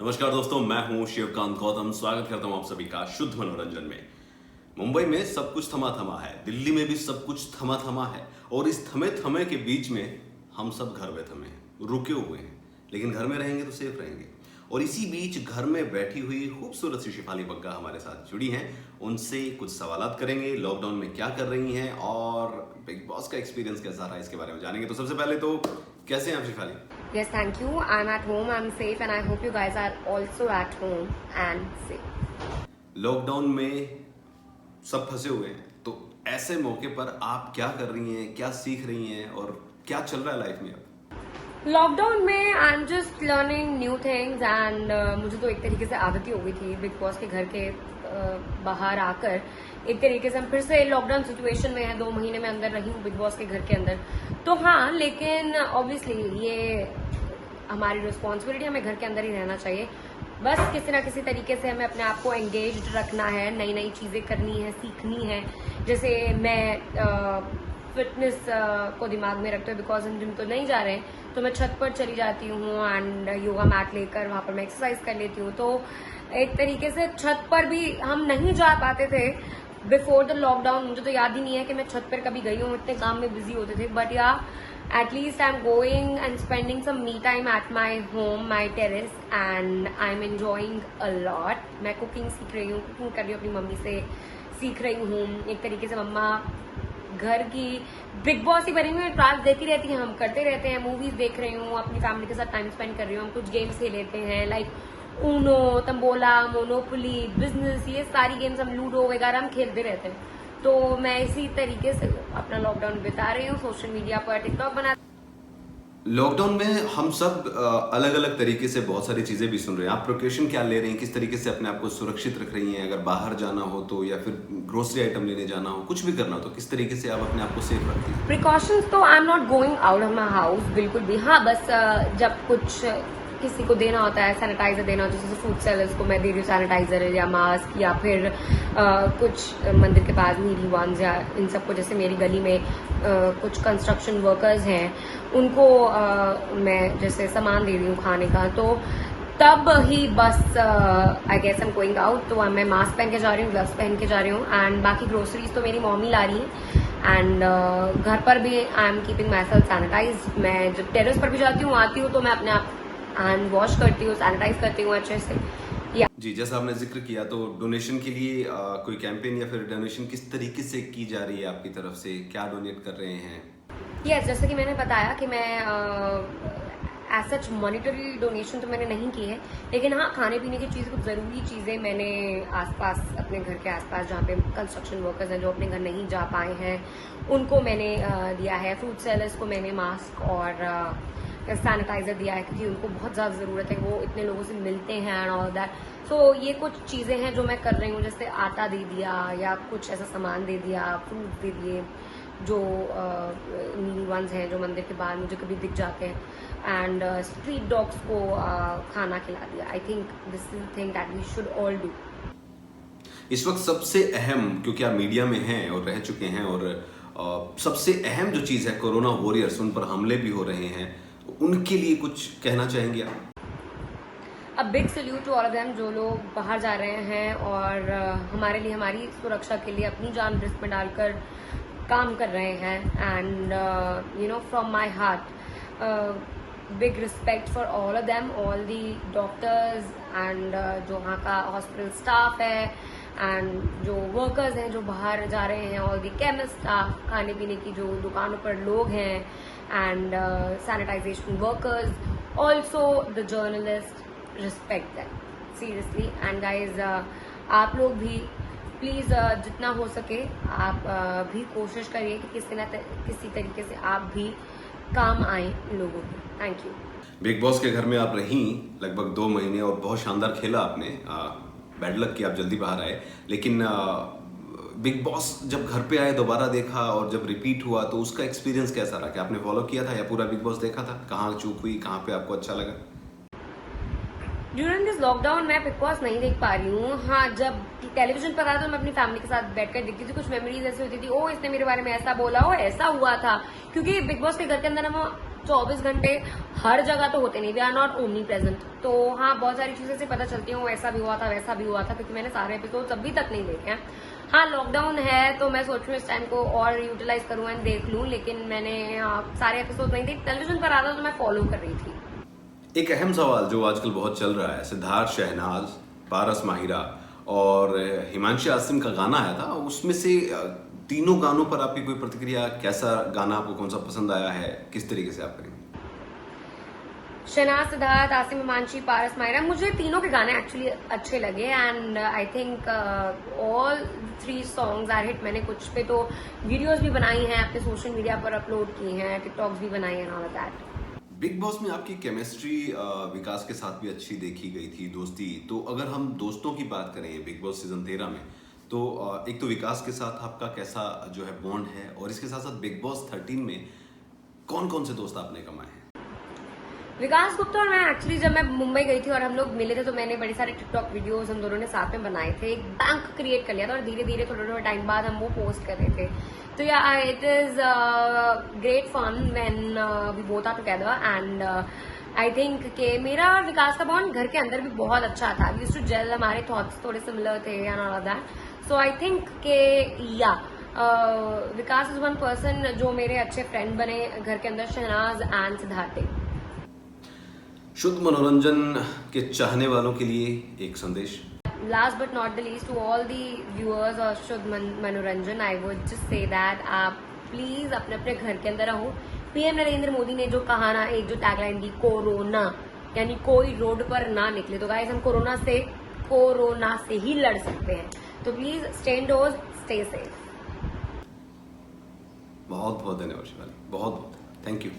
नमस्कार दोस्तों, मैं हूं शिवकांत गौतम। स्वागत करता हूं आप सभी का शुद्ध मनोरंजन में। मुंबई में सब कुछ थमा थमा है, दिल्ली में भी सब कुछ थमा थमा है, और इस थमे थमे के बीच में हम सब घर में थमे हैं, रुके हुए हैं। लेकिन घर में रहेंगे तो सेफ रहेंगे। और इसी बीच घर में बैठी हुई खूबसूरत सी शिफाली बग्गा हमारे साथ जुड़ी हैं। उनसे कुछ सवालात करेंगे, लॉकडाउन में क्या कर रही हैं और बिग बॉस का एक्सपीरियंस कैसा रहा, इसके बारे में जानेंगे। तो सबसे पहले तो कैसे हैं आप Shifali? Yes, thank you. I'm at home, I'm safe, and I hope you guys are also at home and safe. Lockdown में सब फंसे हुए हैं, तो ऐसे मौके पर आप क्या कर रही हैं, क्या सीख रही हैं और क्या चल रहा है लाइफ में अब? लॉकडाउन में I am just learning new things and मुझे तो एक तरीके से आदत ही हो गई थी बिग बॉस के घर के बाहर आकर। एक तरीके से हम फिर से लॉकडाउन सिचुएशन में है, 2 महीने में अंदर रही हूँ बिग बॉस के घर के अंदर। तो हाँ, लेकिन ऑब्वियसली ये हमारी रिस्पॉन्सिबिलिटी, हमें घर के अंदर ही रहना चाहिए। बस किसी ना किसी तरीके से हमें अपने आप को एंगेज्ड रखना है, नई नई चीजें करनी है, सीखनी है। जैसे मैं फिटनेस को दिमाग में रखते हुए, बिकॉज हम जिम तो नहीं जा रहे हैं, तो मैं छत पर चली जाती हूँ एंड योगा मैट लेकर वहां पर मैं एक्सरसाइज कर लेती हूँ। तो एक तरीके से छत पर भी हम नहीं जा पाते थे बिफोर द लॉकडाउन। मुझे तो याद ही नहीं है कि मैं छत पर कभी गई हूँ, इतने काम में बिजी होते थे। बट या at least I'm going and spending some me time at my home, my terrace, and I'm enjoying a lot. मैं कुकिंग सीख रही हूँ, कुकिंग कर रही हूँ, अपनी मम्मी से सीख रही हूँ। एक तरीके से मम्मा घर की बिग बॉस ही बनी हुई है, ट्रायल देती रहती है, हम करते रहते हैं। मूवीज देख रही हूँ, अपनी फैमिली के साथ टाइम स्पेंड कर रही हूँ। हम कुछ गेम्स खेल लेते हैं, like Uno, tambola, monopoly, business, ये सारी गेम्स, हम लूडो वगैरह हम खेलते रहते हैं। तो मैं इसी तरीके से अपना लॉकडाउन बिता रही हूँ, सोशल मीडिया पर टिकटॉक बना। लॉकडाउन में हम सब अलग अलग तरीके से बहुत सारी चीजें भी सुन रहे हैं। आप प्रिकॉशन क्या ले रही हैं, किस तरीके से अपने आप को सुरक्षित रख रही हैं? अगर बाहर जाना हो तो, या फिर ग्रोसरी आइटम लेने जाना हो, कुछ भी करना हो, तो किस तरीके से आप अपने आप को सेफ रखती हैं? प्रिकॉशंस तो I am not going out of my house, बिल्कुल भी। हाँ, बस जब कुछ किसी को देना होता है, सैनिटाइजर देना होता है, जैसे फूड सेलर्स को मैं दे रही हूँ सैनिटाइजर या मास्क, या फिर कुछ मंदिर के पास नीडी वंस या इन सबको, जैसे मेरी गली में कुछ कंस्ट्रक्शन वर्कर्स हैं, उनको मैं जैसे सामान दे रही हूँ खाने का। तो तब ही बस I guess I am going out, तो मैं मास्क पहन के जा रही हूँ, ग्लव्स पहन के जा रही हूँ। एंड बाकी ग्रोसरीज तो मेरी मम्मी ला रही है। एंड घर पर भी I am keeping myself sanitize. मैं जब टेरेस पर भी जाती हूँ, आती हूँ, तो मैं अपने आप हैंड वॉश करती हूँ, सैनिटाइज करती हूँ अच्छे से। जी, जैसा आपने जिक्र किया, तो डोनेशन के लिए कोई कैंपेन या फिर डोनेशन किस तरीके से की जा रही है आपकी तरफ से? क्या डोनेट कर रहे हैं? यस, जैसे कि मैंने बताया कि मैं एज सच मॉनिटरी डोनेशन तो मैंने नहीं की है, लेकिन हाँ, खाने पीने की चीज़, कुछ ज़रूरी चीज़ें मैंने आसपास, अपने घर के आसपास जहाँ पे कंस्ट्रक्शन वर्कर्स हैं जो अपने घर नहीं जा पाए हैं, उनको मैंने दिया है। फूड सेलर्स को मैंने मास्क और सैनिटाइजर दिया है, क्योंकि उनको बहुत ज़्यादा ज़रूरत है, वो इतने लोगों से मिलते हैं एंड ऑल दैट। सो ये कुछ चीज़ें हैं जो मैं कर रही हूँ, जैसे आटा दे दिया या कुछ ऐसा सामान दे दिया, फ्रूट दे दिए, जो नीडी वंस हैं जो मंदिर के बाहर मुझे कभी दिख जाते हैं, एंड स्ट्रीट डॉग्स को खाना खिला दिया। I think this is thing that we should all do. इस वक्त सबसे अहम, क्योंकि आप मीडिया में हैं और रह चुके हैं, और सबसे अहम जो चीज़ है, कोरोना वॉरियर्स, उन पर हमले भी हो रहे हैं, उनके लिए कुछ कहना चाहेंगे आप? अब big salute to all of them, जो लोग बाहर जा रहे हैं और हमारे लिए, हमारी सुरक्षा के लिए अपनी जान रिस्क में डालकर काम कर रहे हैं। And you know, from my heart big respect for all of them, all the doctors and जो वहाँ का हॉस्पिटल स्टाफ है, एंड जो वर्कर्स हैं जो बाहर जा रहे हैं, ऑल दी केमिस्ट स्टाफ, खाने पीने की जो दुकानों पर लोग हैं, and sanitization workers, also the journalist, respect them seriously. And guys, आप लोग भी प्लीज जितना हो सके आप भी कोशिश करिए कि किसी तरीके से आप भी काम आए लोगों को। Thank you. बिग बॉस के घर में आप रहीं लगभग 2 महीने और बहुत शानदार खेला आपने। बैड लक कि आप जल्दी बाहर आए, लेकिन बिग बॉस जब घर पे आए, दोबारा देखा और जब रिपीट हुआ, तो उसका एक्सपीरियंस कैसा रहा? क्या आपने फॉलो किया था या पूरा बिग बॉस देखा था? कहाँ चूक हुई, कहाँ पे आपको अच्छा लगा? ड्यूरिंग दिस लॉकडाउन मैं बिग बॉस नहीं देख पा रही हूँ। हाँ, जब टेलीविजन पर आता तो मैं अपनी फैमिली के साथ बैठकर देखती थी। कुछ मेमोरीज ऐसी होती थी, ओ इसने मेरे बारे में ऐसा बोला, ओ ऐसा हुआ था, क्योंकि बिग बॉस के घर के अंदर हम 24 घंटे हर जगह तो होते नहीं, we are not omnipresent. तो हाँ, बहुत सारी चीजें से पता चलती हूँ, ऐसा भी हुआ था वैसा भी हुआ था, क्योंकि मैंने सारे एपिसोड अभी तक नहीं देखे हैं। हाँ, लॉकडाउन है तो मैं सोच रही हूँ इस टाइम को और यूटिलाइज करूँ एंड देख लूँ, लेकिन मैंने सारे एपिसोड नहीं देखे। टेलीविजन पर आता तो मैं फॉलो कर रही थी। एक अहम सवाल जो आजकल बहुत चल रहा है, सिद्धार्थ, शहनाज, पारस माहिरा और हिमांशी आसिम का गाना आया था, उसमें से तीनों गानों पर आपकी कोई प्रतिक्रिया? कैसा गाना आपको, कौन सा पसंद आया है, किस तरीके से आप करेंगे? शहनाज, सिद्धार्थ, आसिम, हिमांशी, पारस माहिरा, मुझे तीनों के गाने एक्चुअली अच्छे लगे and I think all 3 songs are hit. मैंने कुछ पे तो वीडियोस भी बनाई हैं, अपने सोशल मीडिया पर अपलोड की हैं, टिकटॉक्स भी बनाई हैं, all of that. Big boss में आपकी केमिस्ट्री विकास के साथ भी अच्छी देखी गई थी, दोस्ती। तो अगर हम दोस्तों की बात करें बिग बॉस सीजन 13 में, तो एक तो विकास के साथ आपका कैसा जो है बॉन्ड है, और इसके साथ साथ बिग बॉस 13 में कौन कौन से दोस्त आपने कमाए हैं? विकास गुप्ता और मैं एक्चुअली जब मैं मुंबई गई थी और हम लोग मिले थे तो मैंने बड़े सारे टिकटॉक वीडियोस हम दोनों ने साथ में बनाए थे, एक बैंक क्रिएट कर लिया था और धीरे धीरे थोड़ा टाइम बाद हम वो पोस्ट कर रहे थे। तो yeah it is great fun when we both are together and I think कि मेरा और विकास का बॉन्ड घर के अंदर भी बहुत अच्छा था। वी यूज्ड टू जेल, हमारे थॉट्स थोड़े सिमिलर थे and all of that. So I think के या विकास इज वन पर्सन जो मेरे अच्छे फ्रेंड बने घर के अंदर, शहनाज एंड सिद्धार्थ। शुद्ध मनोरंजन के चाहने वालों के लिए एक संदेश। Last but not the least, to all the viewers of शुद्ध मनोरंजन, I would just say that आप प्लीज अपने अपने घर के अंदर रहो। पीएम नरेंद्र मोदी ने जो कहा ना, एक जो टैगलाइन दी, कोरोना यानी कोई रोड पर ना निकले, तो गाइस हम कोरोना से ही लड़ सकते हैं। तो please stay endorse, stay safe. बहुत बहुत धन्यवाद शिवाली, बहुत बहुत थैंक यू।